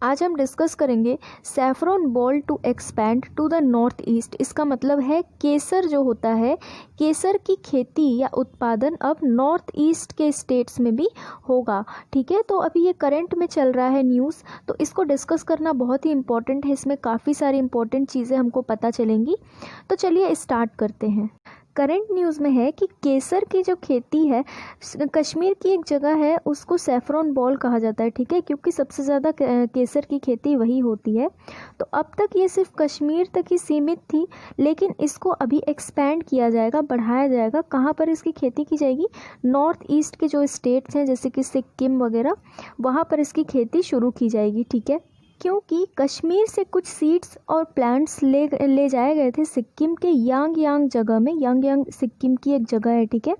आज हम डिस्कस करेंगे saffron ball to expand to the north east. इसका मतलब है केसर जो होता है, केसर की खेती या उत्पादन अब नॉर्थ ईस्ट के स्टेट्स में भी होगा। ठीक है, तो अभी ये करंट में चल रहा है न्यूज़, तो इसको डिस्कस करना बहुत ही इंपॉर्टेंट है। इसमें काफ़ी सारी इंपॉर्टेंट चीज़ें हमको पता चलेंगी। तो चलिए स्टार्ट करते हैं। करंट न्यूज़ में है कि केसर की जो खेती है, कश्मीर की एक जगह है उसको सैफरॉन बॉल कहा जाता है। ठीक है, क्योंकि सबसे ज़्यादा केसर की खेती वही होती है। तो अब तक ये सिर्फ कश्मीर तक ही सीमित थी, लेकिन इसको अभी एक्सपैंड किया जाएगा, बढ़ाया जाएगा। कहाँ पर इसकी खेती की जाएगी? नॉर्थ ईस्ट के जो स्टेट्स हैं जैसे कि सिक्किम वगैरह, वहाँ पर इसकी खेती शुरू की जाएगी। ठीक है, क्योंकि कश्मीर से कुछ सीड्स और प्लांट्स ले जाए गए थे सिक्किम के यांग जगह में। यांग सिक्किम की एक जगह है। ठीक है,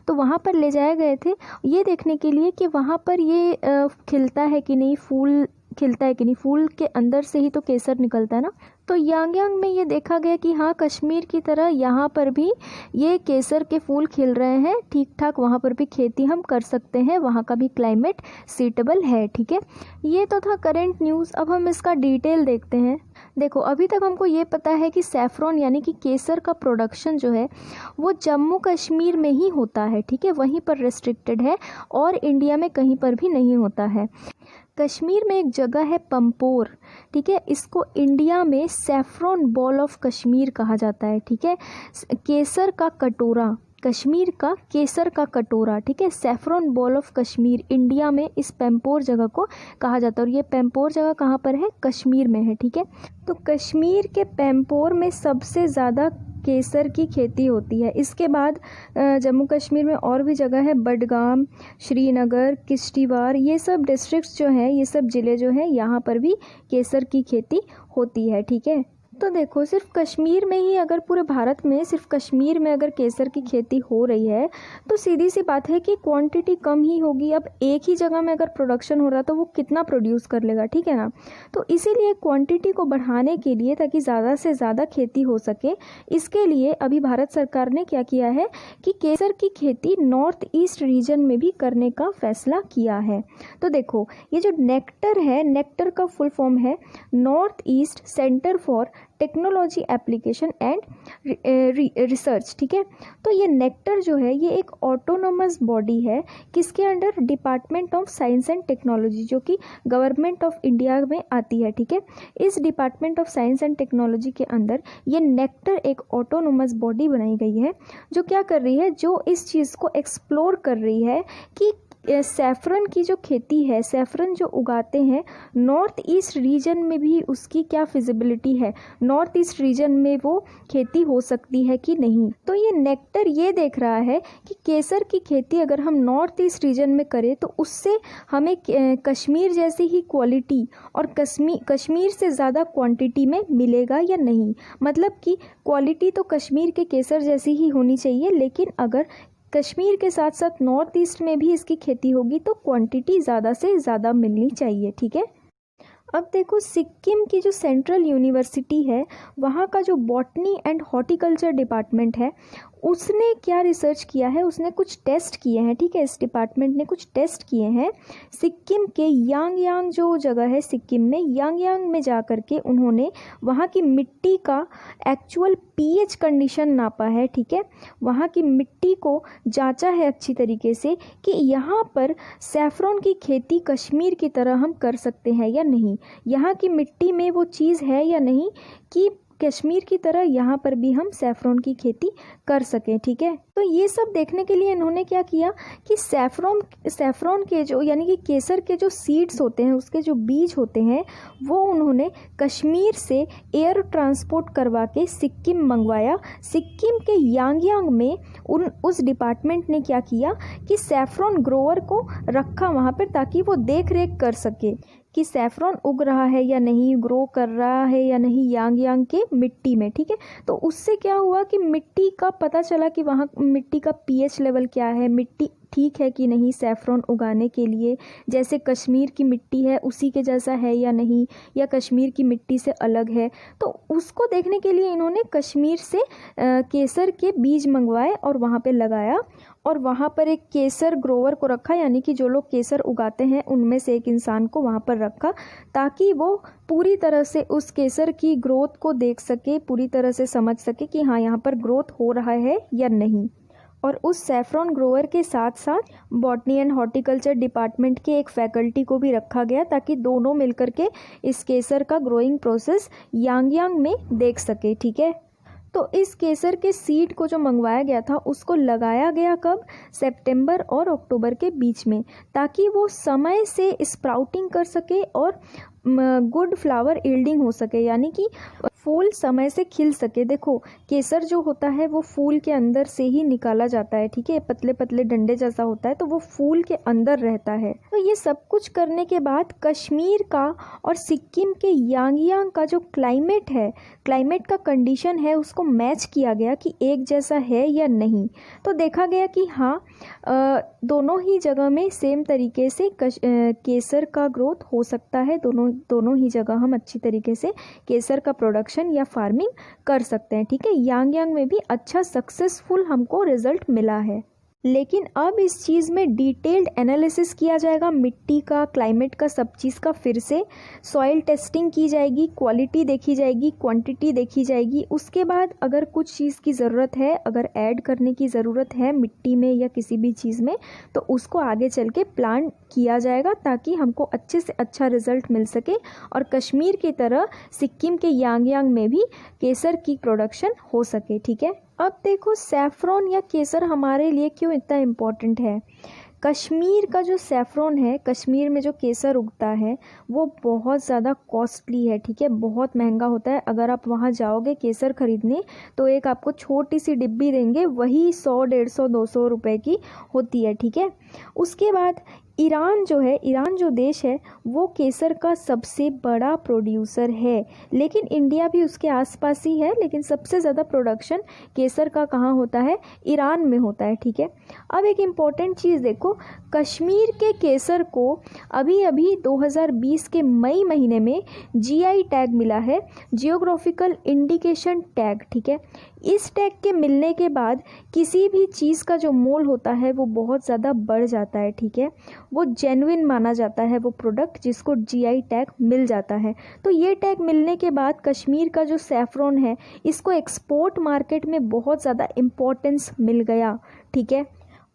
तो वहाँ पर ले जाए गए थे ये देखने के लिए कि वहाँ पर ये खिलता है कि नहीं, फूल खिलता है कि नहीं। फूल के अंदर से ही तो केसर निकलता है ना। तो यांग में ये देखा गया कि हाँ, कश्मीर की तरह यहाँ पर भी ये केसर के फूल खिल रहे हैं, ठीक ठाक वहाँ पर भी खेती हम कर सकते हैं, वहाँ का भी क्लाइमेट सीटेबल है। ठीक है, ये तो था करंट न्यूज़। अब हम इसका डिटेल देखते हैं। देखो, अभी तक हमको ये पता है कि सैफरॉन यानी कि केसर का प्रोडक्शन जो है वो जम्मू कश्मीर में ही होता है। ठीक है, वहीं पर रेस्ट्रिक्टेड है और इंडिया में कहीं पर भी नहीं होता है। कश्मीर में एक जगह है पंपोर। ठीक है, इसको इंडिया में सैफरॉन बॉल ऑफ कश्मीर कहा जाता है। ठीक है, केसर का कटोरा, कश्मीर का केसर का कटोरा। ठीक है, saffron ball of Kashmir India में इस पेम्पोर जगह को कहा जाता है। और ये पेम्पोर जगह कहाँ पर है? कश्मीर में है। ठीक है, तो कश्मीर के पेम्पोर में सबसे ज़्यादा केसर की खेती होती है। इसके बाद जम्मू कश्मीर में और भी जगह है, बडगाम, श्रीनगर, किश्तवाड़, ये सब डिस्ट्रिक्ट्स जो हैं, ये सब ज़िले जो हैं, यहाँ पर भी केसर की खेती होती है। ठीक है, तो देखो, सिर्फ कश्मीर में ही, अगर पूरे भारत में सिर्फ कश्मीर में अगर केसर की खेती हो रही है तो सीधी सी बात है कि क्वांटिटी कम ही होगी। अब एक ही जगह में अगर प्रोडक्शन हो रहा तो वो कितना प्रोड्यूस कर लेगा? ठीक है ना। तो इसीलिए क्वांटिटी को बढ़ाने के लिए, ताकि ज़्यादा से ज़्यादा खेती हो सके, इसके लिए अभी भारत सरकार ने क्या किया है कि केसर की खेती नॉर्थ ईस्ट रीजन में भी करने का फैसला किया है। तो देखो, ये जो नेक्टर है, नेक्टर का फुल फॉर्म है north east centre for technology application and research. ठीक है, तो ये नेक्टर जो है ये एक ऑटोनोमस बॉडी है, किसके under? Department of science and technology, जो कि गवर्नमेंट ऑफ इंडिया में आती है। ठीक है, इस department of science and technology के अंदर ये नेक्टर एक ऑटोनोमस बॉडी बनाई गई है, जो क्या कर रही है, जो इस चीज़ को एक्सप्लोर कर रही है कि सैफरन की जो खेती है, सैफरन जो उगाते हैं नॉर्थ ईस्ट रीजन में भी उसकी क्या फिजिबिलिटी है, नॉर्थ ईस्ट रीजन में वो खेती हो सकती है कि नहीं। तो ये नेक्टर ये देख रहा है कि केसर की खेती अगर हम नॉर्थ ईस्ट रीजन में करें तो उससे हमें कश्मीर जैसी ही क्वालिटी और कश्मीर से ज़्यादा क्वांटिटी में मिलेगा या नहीं। मतलब कि क्वालिटी तो कश्मीर के केसर जैसी ही होनी चाहिए, लेकिन अगर कश्मीर के साथ साथ नॉर्थ ईस्ट में भी इसकी खेती होगी तो क्वांटिटी ज़्यादा से ज़्यादा मिलनी चाहिए। ठीक है, अब देखो, सिक्किम की जो सेंट्रल यूनिवर्सिटी है, वहाँ का जो बॉटनी एंड हॉर्टिकल्चर डिपार्टमेंट है, उसने क्या रिसर्च किया है, उसने कुछ टेस्ट किए हैं। ठीक है, इस डिपार्टमेंट ने कुछ टेस्ट किए हैं सिक्किम के यांग जो जगह है सिक्किम में, यांग में जा कर के उन्होंने वहाँ की मिट्टी का एक्चुअल पीएच कंडीशन नापा है। ठीक है, वहाँ की मिट्टी को जांचा है अच्छी तरीके से कि यहाँ पर सैफरॉन की खेती कश्मीर की तरह हम कर सकते हैं या नहीं, यहाँ की मिट्टी में वो चीज़ है या नहीं कि कश्मीर की तरह यहाँ पर भी हम सैफरॉन की खेती कर सकें। ठीक है, तो ये सब देखने के लिए इन्होंने क्या किया कि सैफरॉन के जो यानी कि केसर के जो सीड्स होते हैं, उसके जो बीज होते हैं, वो उन्होंने कश्मीर से एयर ट्रांसपोर्ट करवा के सिक्किम मंगवाया। सिक्किम के यांग में उस डिपार्टमेंट ने क्या किया कि सैफरॉन ग्रोवर को रखा वहाँ पर, ताकि वो देख रेख कर सके कि सैफरॉन उग रहा है या नहीं, ग्रो कर रहा है या नहीं यांग के मिट्टी में। ठीक है, तो उससे क्या हुआ कि मिट्टी का पता चला कि वहाँ मिट्टी का पीएच लेवल क्या है, मिट्टी ठीक है कि नहीं सैफ़रॉन उगाने के लिए, जैसे कश्मीर की मिट्टी है उसी के जैसा है या नहीं, या कश्मीर की मिट्टी से अलग है। तो उसको देखने के लिए इन्होंने कश्मीर से केसर के बीज मंगवाए और वहाँ पे लगाया, और वहाँ पर एक केसर ग्रोवर को रखा, यानी कि जो लोग केसर उगाते हैं उनमें से एक इंसान को वहाँ पर रखा, ताकि वो पूरी तरह से उस केसर की ग्रोथ को देख सके, पूरी तरह से समझ सके कि हाँ यहाँ पर ग्रोथ हो रहा है या नहीं। और उस सैफ़रॉन ग्रोवर के साथ साथ बॉटनी एंड हॉर्टिकल्चर डिपार्टमेंट के एक फैकल्टी को भी रखा गया, ताकि दोनों मिलकर के इस केसर का ग्रोइंग प्रोसेस यांग में देख सके। ठीक है, तो इस केसर के सीड को जो मंगवाया गया था उसको लगाया गया कब, सितंबर और अक्टूबर के बीच में, ताकि वो समय से स्प्राउटिंग कर सके और गुड फ्लावर यील्डिंग हो सके, यानी कि फूल समय से खिल सके। देखो केसर जो होता है वो फूल के अंदर से ही निकाला जाता है, ठीक है, पतले पतले डंडे जैसा होता है, तो वो फूल के अंदर रहता है। तो ये सब कुछ करने के बाद कश्मीर का और सिक्किम के यांग का जो क्लाइमेट है, क्लाइमेट का कंडीशन है, उसको मैच किया गया कि एक जैसा है या नहीं। तो देखा गया कि हाँ दोनों ही जगह में सेम तरीके से केसर का ग्रोथ हो सकता है, दोनों ही जगह हम अच्छी तरीके से केसर का प्रोडक्शन या फार्मिंग कर सकते हैं। ठीक है, यांग में भी अच्छा सक्सेसफुल हमको रिजल्ट मिला है। लेकिन अब इस चीज़ में डिटेल्ड एनालिसिस किया जाएगा, मिट्टी का, क्लाइमेट का, सब चीज़ का फिर से सॉइल टेस्टिंग की जाएगी, क्वालिटी देखी जाएगी, क्वांटिटी देखी जाएगी। उसके बाद अगर कुछ चीज़ की ज़रूरत है, अगर ऐड करने की ज़रूरत है मिट्टी में या किसी भी चीज़ में, तो उसको आगे चल के प्लान किया जाएगा, ताकि हमको अच्छे से अच्छा रिजल्ट मिल सके और कश्मीर की तरह सिक्किम के यांग में भी केसर की प्रोडक्शन हो सके। ठीक है, अब देखो सैफ़रॉन या केसर हमारे लिए क्यों इतना इम्पोर्टेंट है। कश्मीर का जो सैफ़रॉन है, कश्मीर में जो केसर उगता है वो बहुत ज़्यादा कॉस्टली है। ठीक है, बहुत महंगा होता है। अगर आप वहाँ जाओगे केसर ख़रीदने तो एक आपको छोटी सी डिब्बी देंगे, वही 100, 150, 200 रुपए की होती है। ठीक है, उसके बाद ईरान जो देश है वो केसर का सबसे बड़ा प्रोड्यूसर है, लेकिन इंडिया भी उसके आसपास ही है, लेकिन सबसे ज़्यादा प्रोडक्शन केसर का कहाँ होता है, ईरान में होता है। ठीक है, अब एक इम्पॉर्टेंट चीज़ देखो, कश्मीर के केसर को अभी 2020 के मई महीने में GI टैग मिला है, जियोग्राफिकल इंडिकेशन टैग। ठीक है, इस टैग के मिलने के बाद किसी भी चीज़ का जो मोल होता है वो बहुत ज़्यादा बढ़ जाता है। ठीक है, वो जेन्युइन माना जाता है वो प्रोडक्ट जिसको GI टैग मिल जाता है। तो ये टैग मिलने के बाद कश्मीर का जो सैफ़रॉन है इसको एक्सपोर्ट मार्केट में बहुत ज़्यादा इम्पोर्टेंस मिल गया। ठीक है,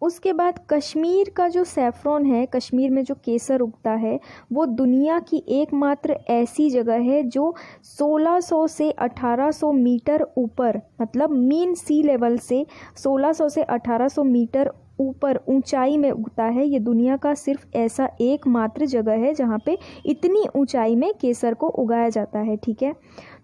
उसके बाद कश्मीर का जो सैफ़रॉन है, कश्मीर में जो केसर उगता है, वो दुनिया की एकमात्र ऐसी जगह है जो 1600 से 1800 मीटर ऊपर, मतलब मीन सी लेवल से 1600 से 1800 मीटर ऊपर ऊंचाई में उगता है। ये दुनिया का सिर्फ ऐसा एकमात्र जगह है जहाँ पे इतनी ऊंचाई में केसर को उगाया जाता है। ठीक है,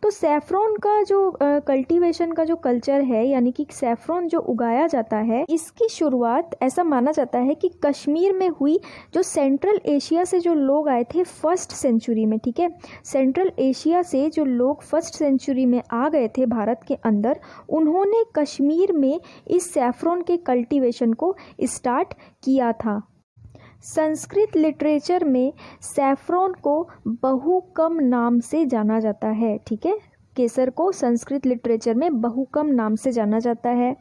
तो सैफ़रॉन का जो कल्टीवेशन का जो कल्चर है, यानी कि सैफ़रॉन जो उगाया जाता है, इसकी शुरुआत ऐसा माना जाता है कि कश्मीर में हुई, जो सेंट्रल एशिया से जो लोग आए थे 1st सेंचुरी में। ठीक है, सेंट्रल एशिया से जो लोग 1st सेंचुरी में आ गए थे भारत के अंदर, उन्होंने कश्मीर में इस सैफ़रॉन के कल्टीवेशन को स्टार्ट किया था। संस्कृत लिटरेचर में सैफ़रॉन को बहुकम नाम से जाना जाता है। ठीक है, केसर को संस्कृत लिटरेचर में बहुकम नाम से जाना जाता है।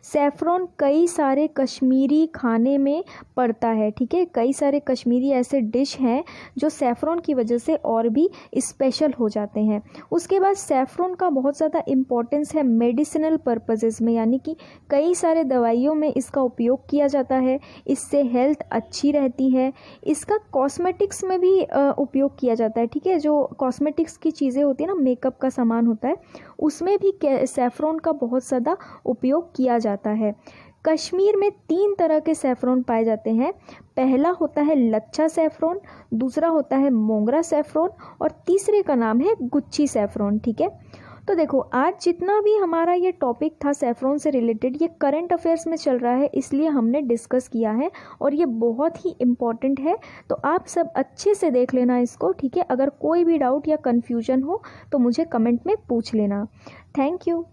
सैफ़रॉन कई सारे कश्मीरी खाने में पड़ता है। ठीक है, कई सारे कश्मीरी ऐसे डिश हैं जो सैफ़रॉन की वजह से और भी स्पेशल हो जाते हैं। उसके बाद सैफ़रॉन का बहुत ज़्यादा इम्पोर्टेंस है मेडिसिनल पर्पसेस में, यानी कि कई सारे दवाइयों में इसका उपयोग किया जाता है, इससे हेल्थ अच्छी रहती है। इसका कॉस्मेटिक्स में भी उपयोग किया जाता है। ठीक है, जो कॉस्मेटिक्स की चीज़ें होती है ना, मेकअप का सामान होता है, उसमें भी सैफ़रॉन का बहुत ज़्यादा उपयोग किया जाता है। कश्मीर में 3 तरह के सैफ़रॉन पाए जाते हैं। पहला होता है लच्छा सैफ़रॉन, दूसरा होता है मोंगरा सैफ़रॉन और तीसरे का नाम है गुच्छी सैफ़रॉन। ठीक है, तो देखो आज जितना भी हमारा ये टॉपिक था सैफ़रॉन से रिलेटेड, ये करंट अफेयर्स में चल रहा है, इसलिए हमने डिस्कस किया है और ये बहुत ही इम्पॉर्टेंट है। तो आप सब अच्छे से देख लेना इसको। ठीक है, अगर कोई भी डाउट या कन्फ्यूजन हो तो मुझे कमेंट में पूछ लेना। Thank you.